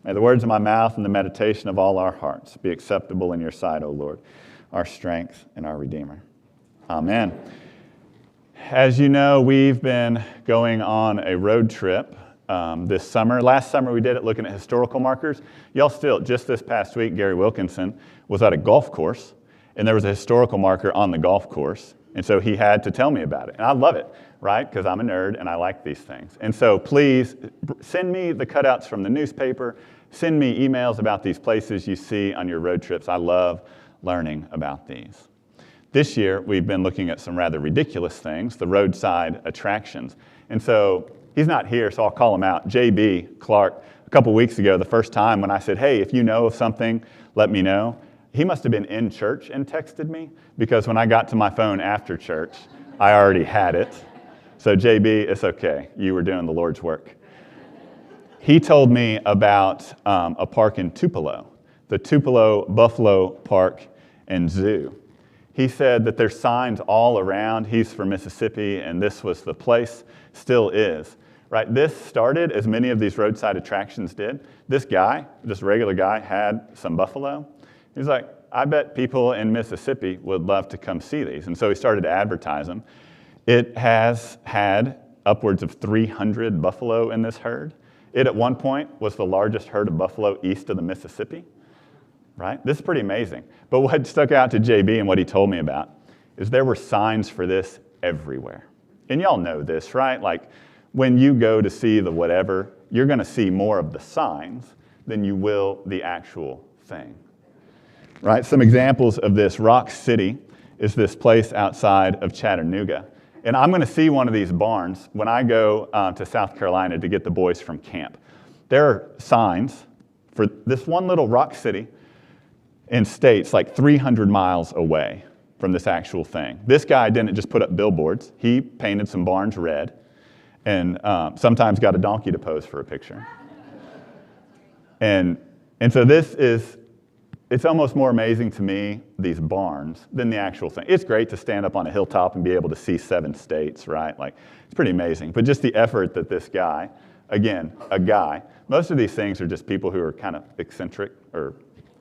May the words of my mouth and the meditation of all our hearts be acceptable in your sight, O Lord, our strength and our Redeemer. Amen. As you know, we've been going on a road trip this summer. Last summer we did it looking at historical markers. Y'all still, just this past week, Gary Wilkinson was at a golf course, and there was a historical marker on the golf course. And so he had to tell me about it. And I love it, right? Because I'm a nerd and I like these things. And so please send me the cutouts from the newspaper. Send me emails about these places you see on your road trips. I love learning about these. This year, we've been looking at some rather ridiculous things, the roadside attractions. And so he's not here, so I'll call him out. J.B. Clark, a couple weeks ago, the first time when I said, hey, if you know of something, let me know. He must have been in church and texted me, because when I got to my phone after church, I already had it. So JB, it's okay. You were doing the Lord's work. He told me about a park in Tupelo, the Tupelo Buffalo Park and Zoo. He said that there's signs all around. He's from Mississippi, and this was the place, still is. Right? This started, as many of these roadside attractions did. This guy, just a regular guy, had some buffalo. He's like, I bet people in Mississippi would love to come see these. And so he started to advertise them. It has had upwards of 300 buffalo in this herd. It, at one point, was the largest herd of buffalo east of the Mississippi. Right? This is pretty amazing. But what stuck out to JB and what he told me about is there were signs for this everywhere. And y'all know this, right? Like, when you go to see the whatever, you're going to see more of the signs than you will the actual thing. Right? Some examples of this. Rock City is this place outside of Chattanooga. And I'm going to see one of these barns when I go to South Carolina to get the boys from camp. There are signs for this one little Rock City in states like 300 miles away from this actual thing. This guy didn't just put up billboards. He painted some barns red and sometimes got a donkey to pose for a picture. And so this is, it's almost more amazing to me, these barns, than the actual thing. It's great to stand up on a hilltop and be able to see 7 states, right? Like, it's pretty amazing. But just the effort that this guy, again, a guy, most of these things are just people who are kind of eccentric or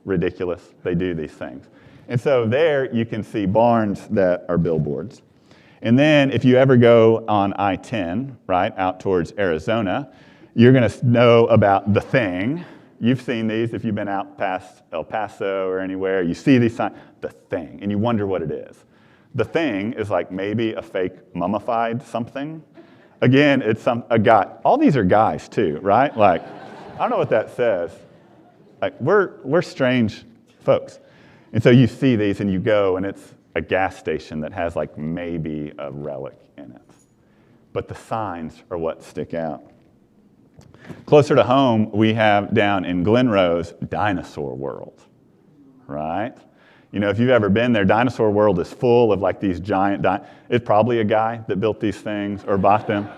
ridiculous. They do these things. And so there you can see barns that are billboards. And then if you ever go on I-10, right, out towards Arizona, you're going to know about the Thing. You've seen these if you've been out past El Paso or anywhere. You see these signs, the Thing, and you wonder what it is. The Thing is like maybe a fake mummified something. Again, it's a guy. All these are guys too, right? Like, I don't know what that says. Like, we're strange folks. And so you see these and you go, and it's a gas station that has like maybe a relic in it. But the signs are what stick out. Closer to home, we have down in Glen Rose, Dinosaur World, right? You know, if you've ever been there, Dinosaur World is full of like these giant, it's probably a guy that built these things or bought them.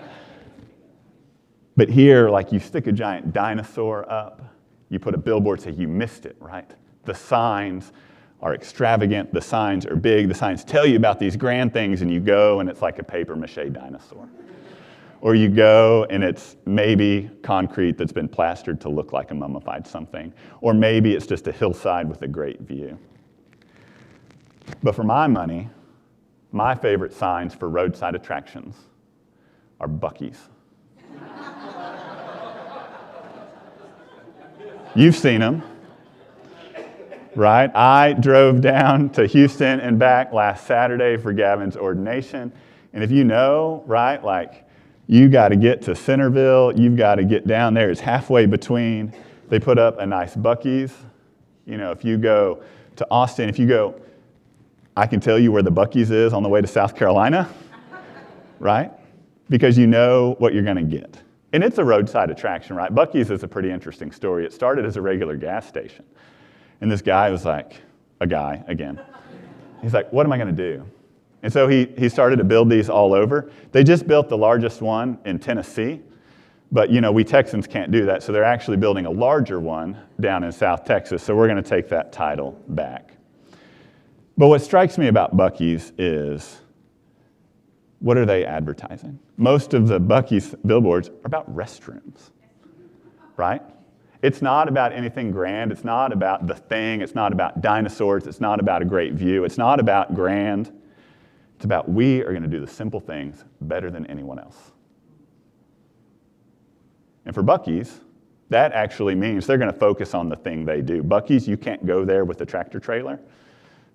But here, like, you stick a giant dinosaur up, you put a billboard, say you missed it, right? The signs are extravagant, the signs are big, the signs tell you about these grand things, and you go and it's like a papier-mâché dinosaur. Or you go and it's maybe concrete that's been plastered to look like a mummified something. Or maybe it's just a hillside with a great view. But for my money, my favorite signs for roadside attractions are Buc-ee's. You've seen them, right? I drove down to Houston and back last Saturday for Gavin's ordination. And if you know, right, like, you got to get to Centerville. You've got to get down there. It's halfway between. They put up a nice Buc-ee's. You know, if you go to Austin, if you go, I can tell you where the Buc-ee's is on the way to South Carolina, right? Because you know what you're going to get. And it's a roadside attraction, right? Buc-ee's is a pretty interesting story. It started as a regular gas station. And this guy was like, a guy, again. He's like, what am I going to do? And so he started to build these all over. They just built the largest one in Tennessee. But, you know, we Texans can't do that. So they're actually building a larger one down in South Texas. So we're going to take that title back. But what strikes me about Buc-ee's is, what are they advertising? Most of the Buc-ee's billboards are about restrooms, right? It's not about anything grand. It's not about the thing. It's not about dinosaurs. It's not about a great view. It's not about grand. It's about we are going to do the simple things better than anyone else. And for Buc-ee's, that actually means they're going to focus on the thing they do. Buc-ee's, you can't go there with a tractor trailer,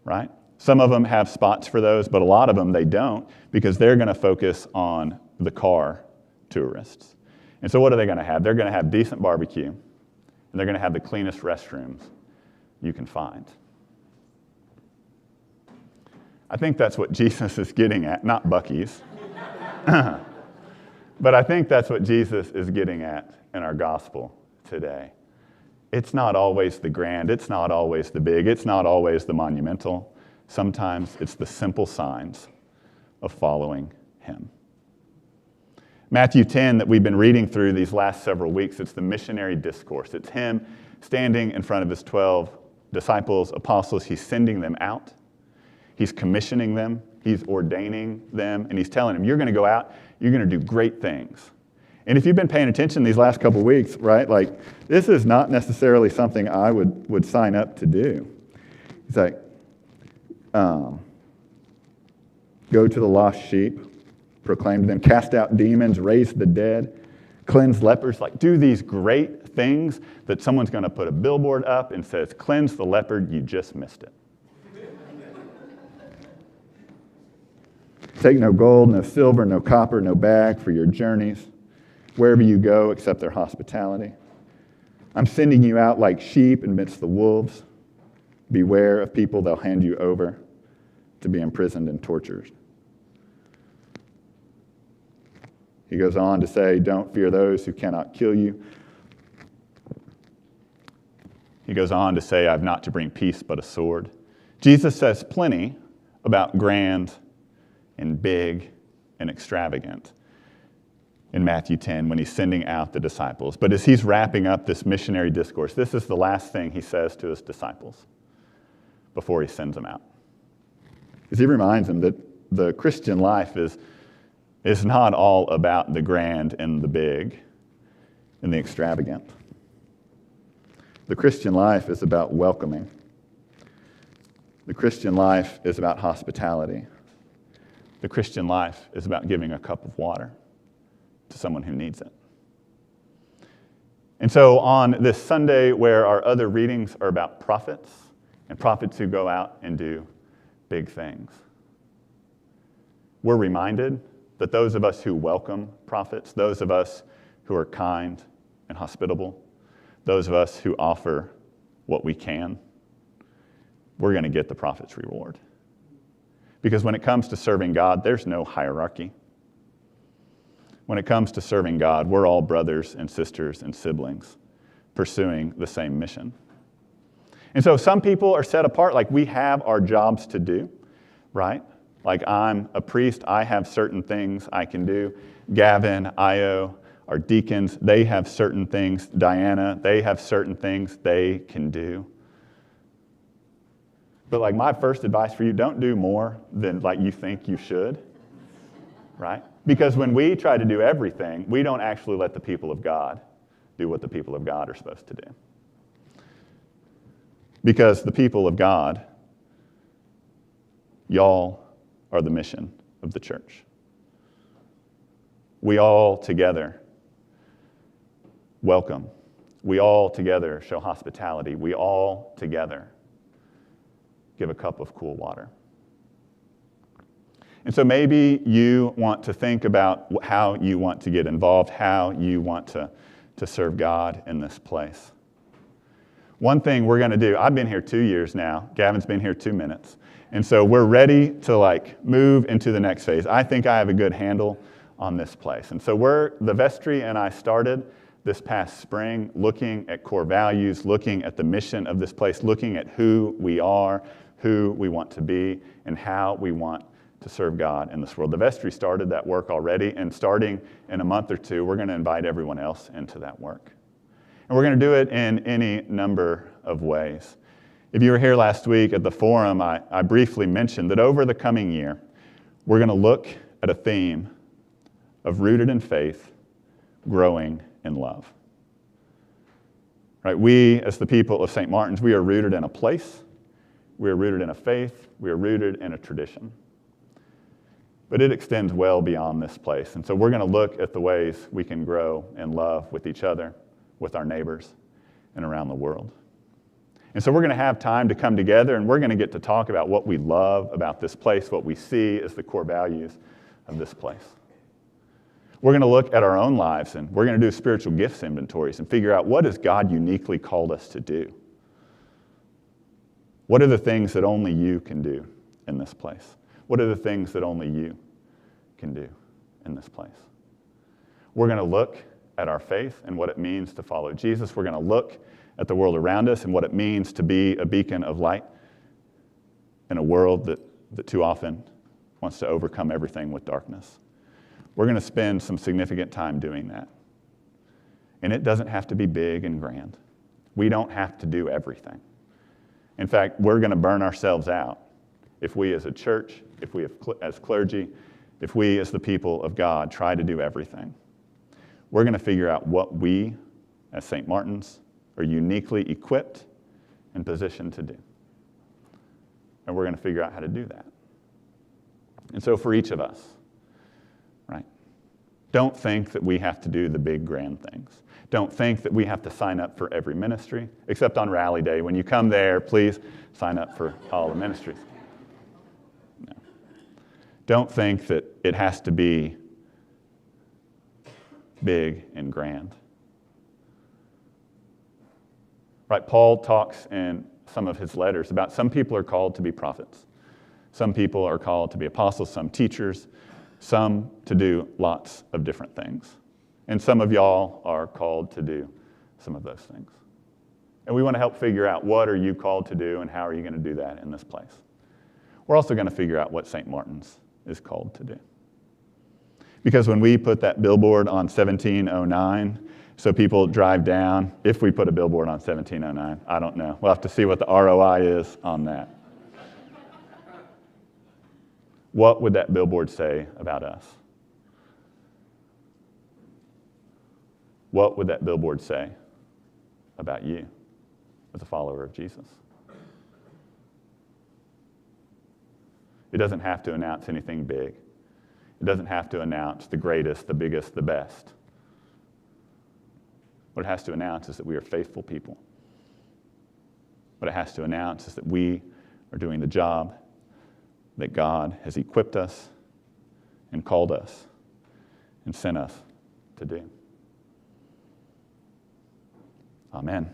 right? Some of them have spots for those, but a lot of them they don't, because they're going to focus on the car tourists. And so what are they going to have? They're going to have decent barbecue, and they're going to have the cleanest restrooms you can find. I think that's what Jesus is getting at, not Buc-ee's. But I think that's what Jesus is getting at in our gospel today. It's not always the grand, it's not always the big, it's not always the monumental. Sometimes it's the simple signs of following him. Matthew 10 that we've been reading through these last several weeks, it's the missionary discourse. It's him standing in front of his 12 disciples, apostles. He's sending them out. He's commissioning them. He's ordaining them. And he's telling them, you're going to go out. You're going to do great things. And if you've been paying attention these last couple weeks, right, like this is not necessarily something I would sign up to do. He's like, go to the lost sheep, proclaim to them, cast out demons, raise the dead, cleanse lepers, like do these great things that someone's going to put a billboard up and says, cleanse the leopard, you just missed it. Take no gold, no silver, no copper, no bag for your journeys, wherever you go except their hospitality. I'm sending you out like sheep amidst the wolves. Beware of people, they'll hand you over to be imprisoned and tortured. He goes on to say, don't fear those who cannot kill you. He goes on to say, I've not to bring peace but a sword. Jesus says plenty about grand and big and extravagant in Matthew 10 when he's sending out the disciples. But as he's wrapping up this missionary discourse, this is the last thing he says to his disciples before he sends them out. Because he reminds them that the Christian life is not all about the grand and the big and the extravagant. The Christian life is about welcoming. The Christian life is about hospitality. The Christian life is about giving a cup of water to someone who needs it. And so on this Sunday, where our other readings are about prophets and prophets who go out and do big things, we're reminded that those of us who welcome prophets, those of us who are kind and hospitable, those of us who offer what we can, we're going to get the prophet's reward. Because when it comes to serving God, there's no hierarchy. When it comes to serving God, we're all brothers and sisters and siblings pursuing the same mission. And so some people are set apart, like we have our jobs to do, right? Like I'm a priest, I have certain things I can do. Gavin, Io, our deacons, they have certain things. Diana, they have certain things they can do. But like my first advice for you, don't do more than like you think you should, right? Because when we try to do everything, we don't actually let the people of God do what the people of God are supposed to do. Because the people of God, y'all are the mission of the church. We all together welcome. We all together show hospitality. We all together give a cup of cool water. And so maybe you want to think about how you want to get involved, how you want to serve God in this place. One thing we're going to do, I've been here 2 years now. Gavin's been here 2 minutes. And so we're ready to move into the next phase. I think I have a good handle on this place. And so the vestry and I started this past spring looking at core values, looking at the mission of this place, looking at who we are, who we want to be, and how we want to serve God in this world. The vestry started that work already, and starting in a month or two, we're going to invite everyone else into that work. And we're going to do it in any number of ways. If you were here last week at the forum, I briefly mentioned that over the coming year, we're going to look at a theme of rooted in faith, growing in love. Right? We, as the people of St. Martin's, we are rooted in a place, we are rooted in a faith, we are rooted in a tradition. But it extends well beyond this place. And so we're going to look at the ways we can grow in love with each other, with our neighbors, and around the world. And so we're going to have time to come together, and we're going to get to talk about what we love about this place, what we see as the core values of this place. We're going to look at our own lives, and we're going to do spiritual gifts inventories and figure out what has God uniquely called us to do. What are the things that only you can do in this place? What are the things that only you can do in this place? We're going to look at our faith and what it means to follow Jesus. We're going to look at the world around us and what it means to be a beacon of light in a world that too often wants to overcome everything with darkness. We're going to spend some significant time doing that. And it doesn't have to be big and grand. We don't have to do everything. In fact, we're going to burn ourselves out if we as a church, if we as clergy, if we as the people of God try to do everything. We're going to figure out what we, as St. Martin's, are uniquely equipped and positioned to do. And we're going to figure out how to do that. And so for each of us, right, don't think that we have to do the big grand things. Don't think that we have to sign up for every ministry, except on Rally Day. When you come there, please sign up for all the ministries. No. Don't think that it has to be big and grand. Right, Paul talks in some of his letters about some people are called to be prophets. Some people are called to be apostles, some teachers, some to do lots of different things. And some of y'all are called to do some of those things. And we want to help figure out what are you called to do and how are you going to do that in this place. We're also going to figure out what St. Martin's is called to do. Because when we put that billboard on 1709, so people drive down, if we put a billboard on 1709, I don't know. We'll have to see what the ROI is on that. What would that billboard say about us? What would that billboard say about you as a follower of Jesus? It doesn't have to announce anything big. It doesn't have to announce the greatest, the biggest, the best. What it has to announce is that we are faithful people. What it has to announce is that we are doing the job that God has equipped us and called us and sent us to do. Amen.